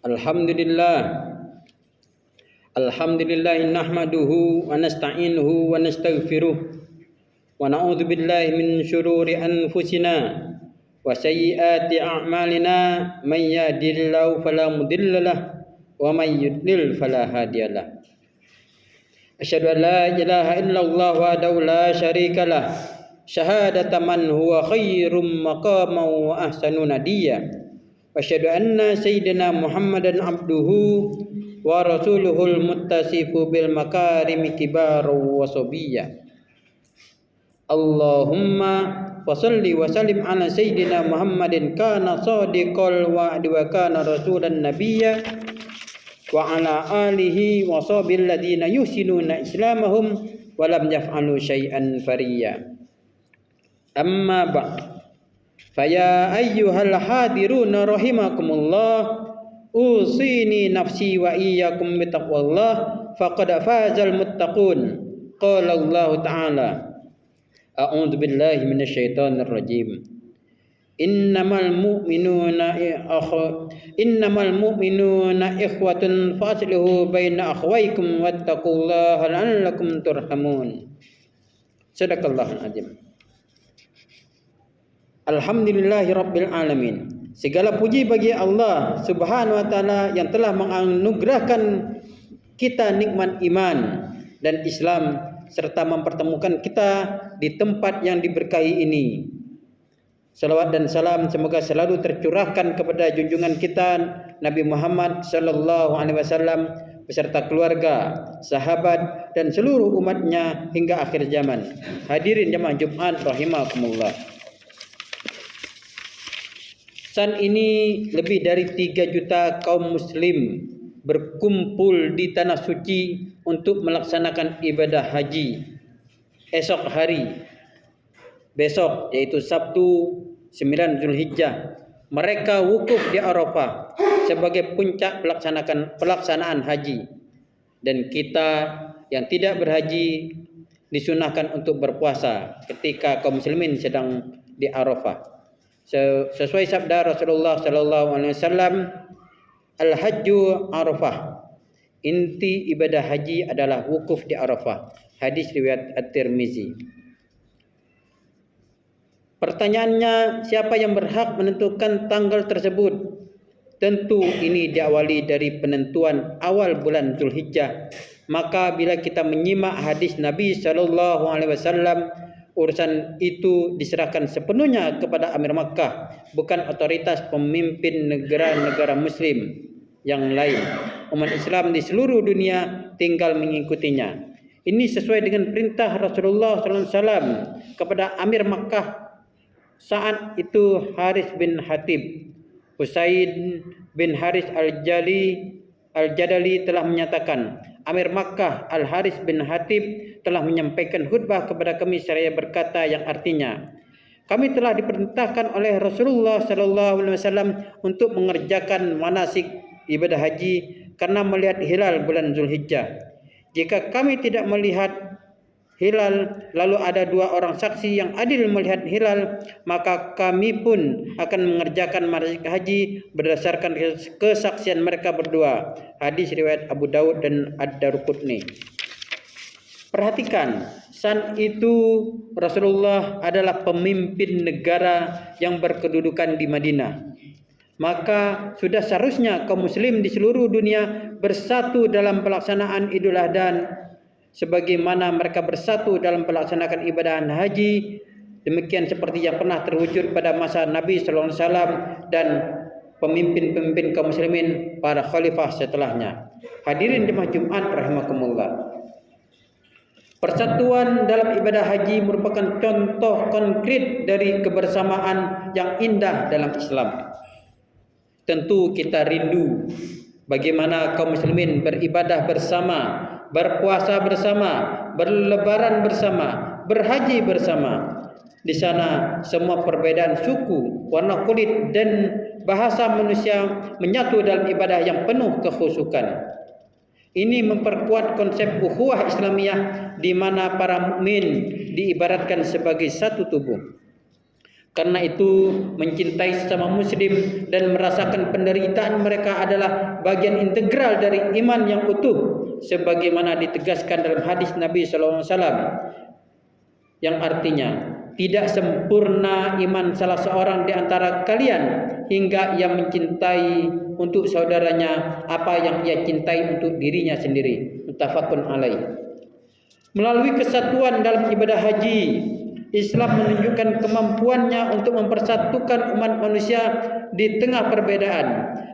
Alhamdulillah. Alhamdulillah nahmaduhu wa nasta'inuhu wa nastaghfiruh wa na'udzu billahi min syururi anfusina wa sayyiati a'malina may yahdihillahu fala mudhillalah wa may yudlil fala hadiyalah. Asyhadu an la ilaha illallah wahdahu la syarikalah syahadatan man huwa khairum maqaman wa ahsanu nadiyya. Asyhadu anna sayyidina Muhammadan abduhu wa rasuluhul muttasifu bil makarimi kibaru wa sobiyya. Allahumma wa salli wa sallim ala sayyidina Muhammadin kana sadiqal wa'di wa kana rasulan nabiyya wa ala alihi wa sahbihi alladhina yuhsinuna islamahum wa lam yaf'alu syai'an fariyya. Amma ba'd. Faya ayyuhal hadiruna rahimakumullah, usini nafsi wa iyyakum bittaqwallah faqad fazal muttaqun. Qala Allah Ta'ala, a'udzu billahi minasyaitonir rajim. Innamal mu'minuna ikhwatun faslihu baina akhwaykum wattaqullaha la'allakum turhamun. Sadaqallahul azim. Alhamdulillahirabbil alamin. Segala puji bagi Allah Subhanahu wa taala yang telah menganugerahkan kita nikmat iman dan Islam serta mempertemukan kita di tempat yang diberkahi ini. Salawat dan salam semoga selalu tercurahkan kepada junjungan kita Nabi Muhammad sallallahu alaihi wasallam beserta keluarga, sahabat dan seluruh umatnya hingga akhir zaman. Hadirin jemaah Jumat rahimakumullah. Saat ini lebih dari 3 juta kaum muslim berkumpul di tanah suci untuk melaksanakan ibadah haji. Esok hari, besok yaitu Sabtu 9 Zulhijjah, mereka wukuf di Arafah sebagai puncak pelaksanaan haji. Dan kita yang tidak berhaji disunahkan untuk berpuasa ketika kaum muslimin sedang di Arafah. Sesuai sabda Rasulullah sallallahu alaihi wasallam, al-hajju Arafah. Inti ibadah haji adalah wukuf di Arafah. Hadis riwayat At-Tirmizi. Pertanyaannya, siapa yang berhak menentukan tanggal tersebut? Tentu ini diawali dari penentuan awal bulan Zulhijjah. Maka bila kita menyimak hadis Nabi sallallahu alaihi wasallam, urusan itu diserahkan sepenuhnya kepada Amir Makkah, bukan otoritas pemimpin negara-negara muslim yang lain. Umat Islam di seluruh dunia tinggal mengikutinya. Ini sesuai dengan perintah Rasulullah SAW kepada Amir Makkah. Saat itu Haris bin Hatib, Husain bin Haris Al-Jadali telah menyatakan, Amir Makkah Al-Haris bin Hatib telah menyampaikan khutbah kepada kami seraya berkata yang artinya, kami telah diperintahkan oleh Rasulullah sallallahu alaihi wasallam untuk mengerjakan manasik ibadah haji karena melihat hilal bulan Zulhijjah. Jika kami tidak melihat hilal lalu ada 2 orang saksi yang adil melihat hilal, maka kami pun akan mengerjakan manasik haji berdasarkan kesaksian mereka berdua. Hadis riwayat Abu Daud dan Ad-Darqutni. Perhatikan, saat itu Rasulullah adalah pemimpin negara yang berkedudukan di Madinah. Maka sudah seharusnya kaum muslim di seluruh dunia bersatu dalam pelaksanaan Idul Adha sebagaimana mereka bersatu dalam pelaksanaan ibadah haji. Demikian seperti yang pernah terwujud pada masa Nabi sallallahu alaihi wasallam dan pemimpin-pemimpin kaum muslimin para khalifah setelahnya. Hadirin jemaah Jumat rahimakumullah. Persatuan dalam ibadah haji merupakan contoh konkret dari kebersamaan yang indah dalam Islam. Tentu kita rindu bagaimana kaum muslimin beribadah bersama, berpuasa bersama, berlebaran bersama, berhaji bersama. Di sana semua perbedaan suku, warna kulit dan bahasa manusia menyatu dalam ibadah yang penuh kekhusyukan. Ini memperkuat konsep ukhuwah Islamiyah di mana para mukmin diibaratkan sebagai satu tubuh. Karena itu mencintai sesama muslim dan merasakan penderitaan mereka adalah bagian integral dari iman yang utuh, sebagaimana ditegaskan dalam hadis Nabi sallallahu alaihi wasallam yang artinya tidak sempurna iman salah seorang di antara kalian hingga ia mencintai untuk saudaranya apa yang ia cintai untuk dirinya sendiri. Muttafaqun alaih. Melalui kesatuan dalam ibadah haji, Islam menunjukkan kemampuannya untuk mempersatukan umat manusia di tengah perbedaan.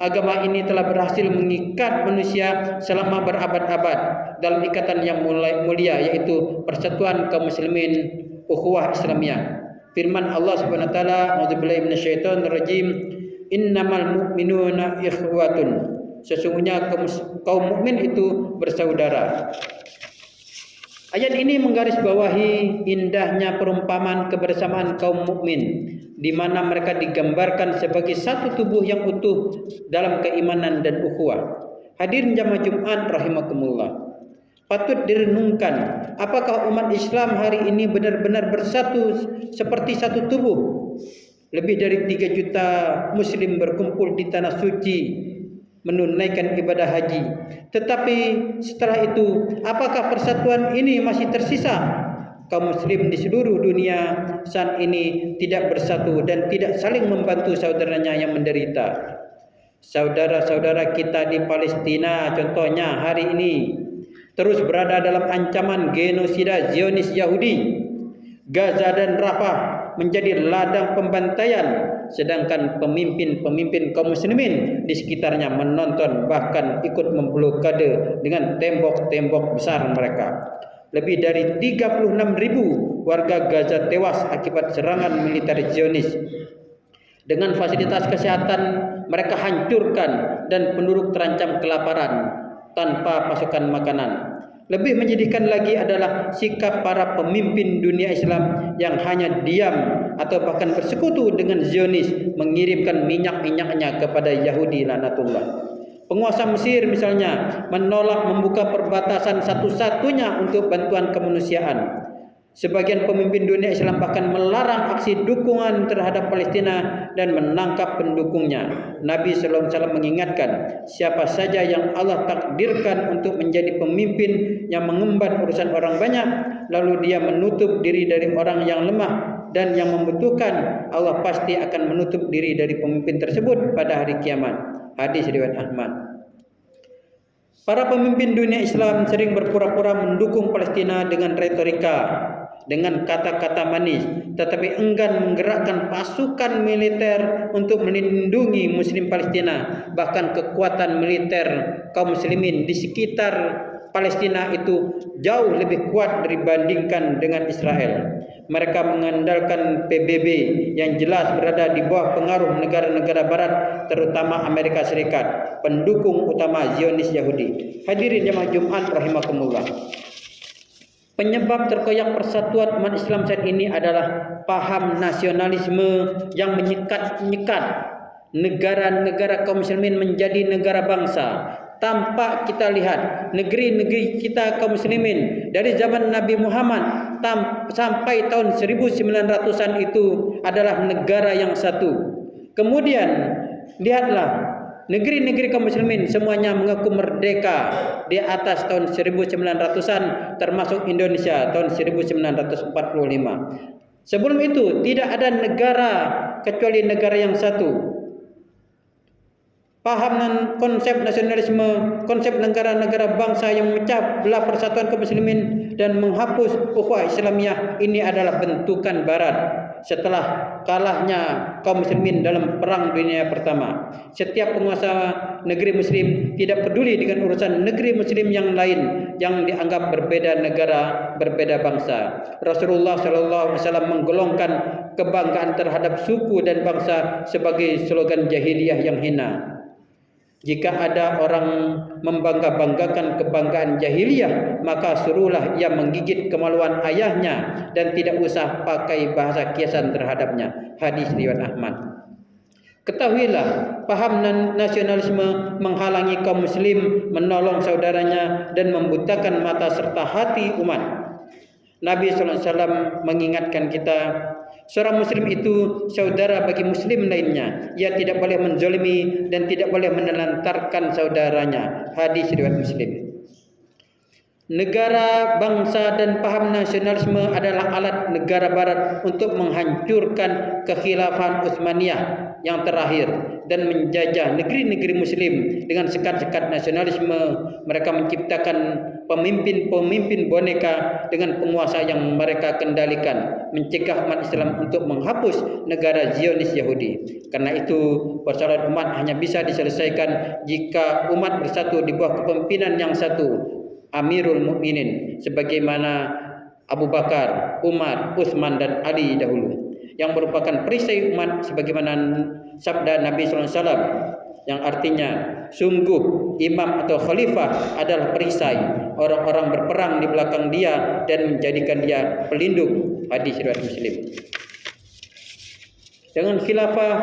Agama ini telah berhasil mengikat manusia selama berabad-abad dalam ikatan yang mulia, yaitu persatuan kaum muslimin, ukhuwah Islamiyah. Firman Allah Subhanahu wa taala, "A'udzubillahi minasyaitonir rajim. Innamal mu'minuna ikhwatun." Sesungguhnya kaum mukmin itu bersaudara. Ayat ini menggarisbawahi indahnya perumpamaan kebersamaan kaum mukmin, di mana mereka digambarkan sebagai satu tubuh yang utuh dalam keimanan dan ukhuwah. Hadirin jamaah Jumat rahimakumullah. Patut direnungkan, apakah umat Islam hari ini benar-benar bersatu seperti satu tubuh? Lebih dari 3 juta muslim berkumpul di tanah suci menunaikan ibadah haji. Tetapi setelah itu, apakah persatuan ini masih tersisa? Kaum muslim di seluruh dunia saat ini tidak bersatu dan tidak saling membantu saudaranya yang menderita. Saudara-saudara kita di Palestina contohnya hari ini terus berada dalam ancaman genosida Zionis Yahudi. Gaza dan Rafah menjadi ladang pembantaian, sedangkan pemimpin-pemimpin kaum muslimin di sekitarnya menonton, bahkan ikut memblokade dengan tembok-tembok besar mereka. Lebih dari 36.000 warga Gaza tewas akibat serangan militer Zionis. Dengan fasilitas kesehatan mereka hancurkan dan penduduk terancam kelaparan tanpa pasokan makanan. Lebih menyedihkan lagi adalah sikap para pemimpin dunia Islam yang hanya diam atau bahkan bersekutu dengan Zionis, mengirimkan minyak-minyaknya kepada Yahudi laknatullah. Penguasa Mesir misalnya menolak membuka perbatasan satu-satunya untuk bantuan kemanusiaan. Sebagian pemimpin dunia Islam bahkan melarang aksi dukungan terhadap Palestina dan menangkap pendukungnya. Nabi sallallahu alaihi wasallam mengingatkan, siapa saja yang Allah takdirkan untuk menjadi pemimpin yang mengemban urusan orang banyak, lalu dia menutup diri dari orang yang lemah dan yang membutuhkan, Allah pasti akan menutup diri dari pemimpin tersebut pada hari kiamat. Hadis riwayat Ahmad. Para pemimpin dunia Islam sering berpura-pura mendukung Palestina dengan retorika, dengan kata-kata manis, tetapi enggan menggerakkan pasukan militer untuk melindungi muslim Palestina. Bahkan kekuatan militer kaum muslimin di sekitar Palestina itu jauh lebih kuat dibandingkan dengan Israel. Mereka mengandalkan PBB yang jelas berada di bawah pengaruh negara-negara barat, terutama Amerika Serikat, pendukung utama Zionis Yahudi. Hadirin jemaah Jumat rahimakumullah. Penyebab terkoyak persatuan umat Islam saat ini adalah paham nasionalisme yang menyekat-nyekat negara-negara kaum muslimin menjadi negara bangsa. Tampak kita lihat negeri-negeri kita kaum muslimin dari zaman Nabi Muhammad sampai tahun 1900-an itu adalah negara yang satu. Kemudian lihatlah negeri-negeri kaum muslimin semuanya mengaku merdeka di atas tahun 1900-an, termasuk Indonesia tahun 1945. Sebelum itu tidak ada negara kecuali negara yang satu. Paham dan konsep nasionalisme, konsep negara-negara bangsa yang memecah belah persatuan kaum muslimin dan menghapus ukhuwah Islamiyah ini adalah bentukan barat setelah kalahnya kaum muslimin dalam perang dunia pertama. Setiap penguasa negeri muslim tidak peduli dengan urusan negeri muslim yang lain yang dianggap berbeda negara, berbeda bangsa. Rasulullah sallallahu alaihi wasallam menggolongkan kebanggaan terhadap suku dan bangsa sebagai slogan jahiliyah yang hina. Jika ada orang membangga-banggakan kebanggaan jahiliyah, maka suruhlah ia menggigit kemaluan ayahnya dan tidak usah pakai bahasa kiasan terhadapnya. Hadis riwayat Ahmad. Ketahuilah, paham nasionalisme menghalangi kaum muslim menolong saudaranya dan membutakan mata serta hati umat. Nabi sallallahu alaihi wasallam mengingatkan kita, Seorang muslim itu saudara bagi muslim lainnya. Ia tidak boleh menzalimi dan tidak boleh menelantarkan saudaranya. Hadis riwayat Muslim. Negara, bangsa dan paham nasionalisme adalah alat negara barat untuk menghancurkan kekhilafahan Utsmaniyah yang terakhir dan menjajah negeri-negeri muslim dengan sekat-sekat nasionalisme. Mereka menciptakan pemimpin-pemimpin boneka dengan penguasa yang mereka kendalikan, mencegah umat Islam untuk menghapus negara Zionis Yahudi. Karena itu, persoalan umat hanya bisa diselesaikan jika umat bersatu di bawah kepemimpinan yang satu, Amirul Mukminin, sebagaimana Abu Bakar, Umar, Utsman dan Ali dahulu, yang merupakan perisai umat sebagaimana sabda Nabi sallallahu alaihi wasallam yang artinya sungguh imam atau khalifah adalah perisai, orang-orang berperang di belakang dia dan menjadikan dia pelindung. Hadis riwayat Muslim. Dengan khilafah,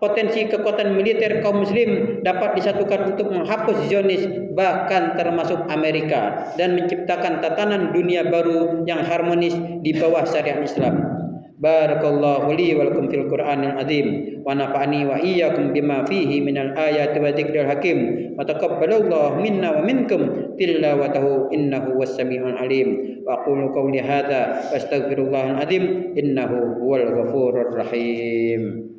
potensi kekuatan militer kaum muslim dapat disatukan untuk menghapus Zionis, bahkan termasuk Amerika, dan menciptakan tatanan dunia baru yang harmonis di bawah syariat Islam. Barakallahu li wa lakum fil Qur'anil azim wa nafa'ani wa iyyakum bima fihi minal ayati wa dzikril hakim wa taqabbalallahu minna wa minkum tilawatahu innahu was-sami'ul alim. Wa aqulu qawli hadza wastaghfirullahal azim innahu huwal ghafurur rahim.